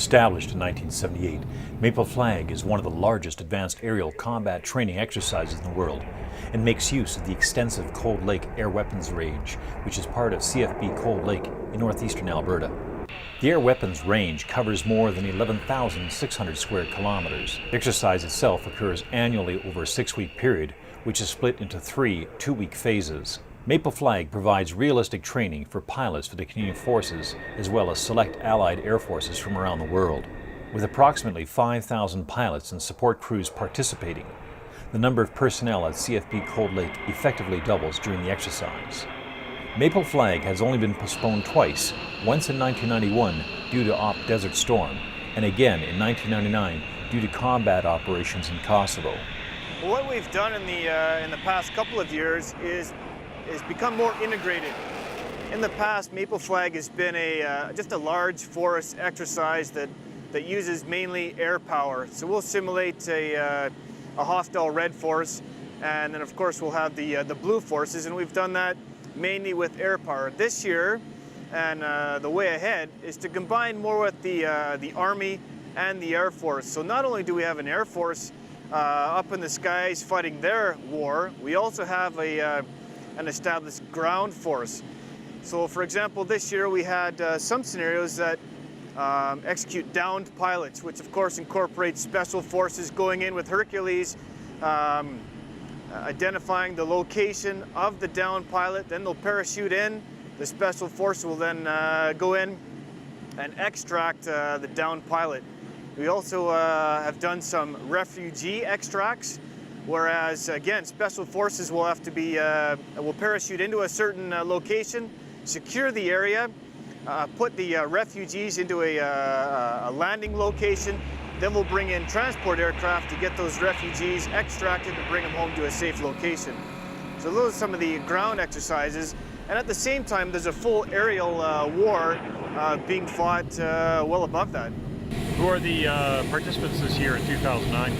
Established in 1978, MapleFlag is one of the largest advanced aerial combat training exercises in the world and makes use of the extensive Cold Lake Air Weapons Range, which is part of CFB Cold Lake in northeastern Alberta. The Air Weapons Range covers more than 11,600 square kilometers. The exercise itself occurs annually over a 6-week period, which is split into 3 2-week phases. MapleFlag provides realistic training for pilots for the Canadian Forces as well as select Allied air forces from around the world. With approximately 5,000 pilots and support crews participating, the number of personnel at CFB Cold Lake effectively doubles during the exercise. MapleFlag has only been postponed twice, once in 1991 due to Desert Storm, and again in 1999 due to combat operations in Kosovo. Well, what we've done in the past couple of years is become more integrated. In the past, MapleFlag has been just a large force exercise that uses mainly air power. So we'll simulate a hostile red force, and then of course we'll have the blue forces, and we've done that mainly with air power. This year, and the way ahead, is to combine more with the Army and the Air Force. So not only do we have an Air Force up in the skies fighting their war, we also have an established ground force. So for example, this year we had some scenarios that execute downed pilots, which of course incorporates special forces going in with Hercules, identifying the location of the downed pilot, then they'll parachute in. The special force will then go in and extract the downed pilot. We also have done some refugee extracts, whereas again, special forces will have to be, will parachute into a certain location, secure the area, put the refugees into a landing location, then we'll bring in transport aircraft to get those refugees extracted and bring them home to a safe location. So those are some of the ground exercises, and at the same time there's a full aerial war being fought well above that. Who are the participants this year in 2009?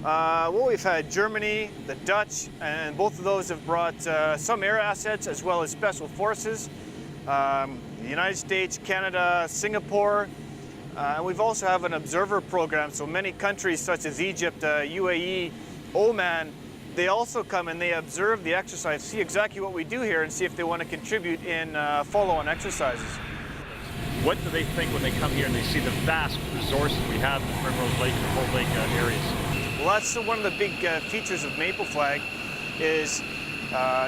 Well, we've had Germany, the Dutch, and both of those have brought some air assets as well as special forces. The United States, Canada, Singapore, and we've also have an observer program. So many countries such as Egypt, UAE, Oman, they also come and they observe the exercise, see exactly what we do here, and see if they want to contribute in follow-on exercises. What do they think when they come here and they see the vast resources we have in the Primrose Lake and Cold Lake areas? Well, that's one of the big features of MapleFlag is,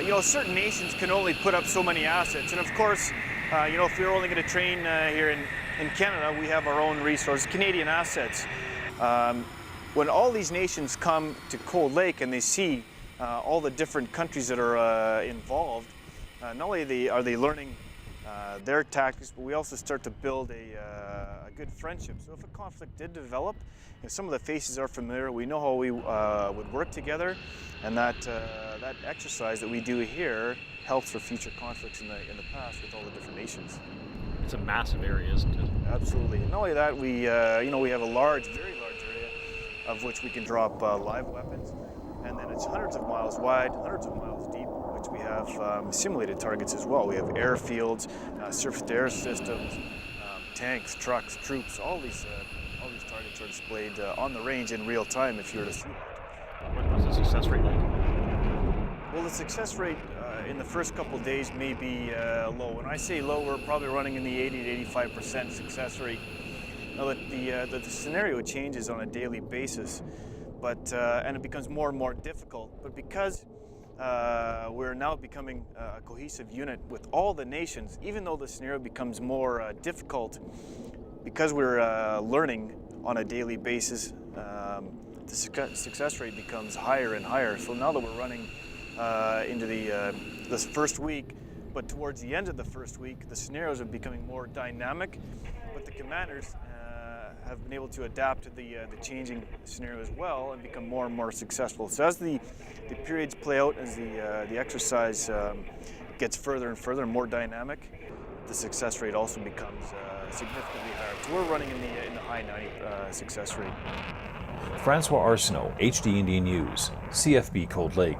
you know, certain nations can only put up so many assets. And of course, you know, if we're only going to train here in Canada, we have our own resources, Canadian assets. When all these nations come to Cold Lake and they see all the different countries that are involved, not only are they learning their tactics, but we also start to build a good friendship. So if a conflict did develop, you know, some of the faces are familiar, we know how we would work together, and that exercise that we do here helps for future conflicts in the past with all the different nations. It's a massive area, isn't it? Absolutely. And not only that, we you know, we have a large, very large area of which we can drop live weapons, and then it's hundreds of miles wide, hundreds of miles deep, which we have simulated targets as well. We have airfields, surface-to-air systems, tanks, trucks, troops. All these targets are displayed on the range in real time if you were to see it. What's the success rate like? Well, the success rate in the first couple days may be low. When I say low, we're probably running in the 80 to 85% success rate. Now, the scenario changes on a daily basis, but and it becomes more and more difficult. But because we're now becoming a cohesive unit with all the nations, even though the scenario becomes more difficult, because we're learning on a daily basis, the success rate becomes higher and higher. So now that we're running into this first week, but towards the end of the first week, the scenarios are becoming more dynamic, but the commanders have been able to adapt to the changing scenario as well and become more and more successful. So as the periods play out, as the exercise gets further and further and more dynamic, the success rate also becomes significantly higher. So we're running in the high 90 success rate. Francois Arsenault, HD Indian News, CFB Cold Lake.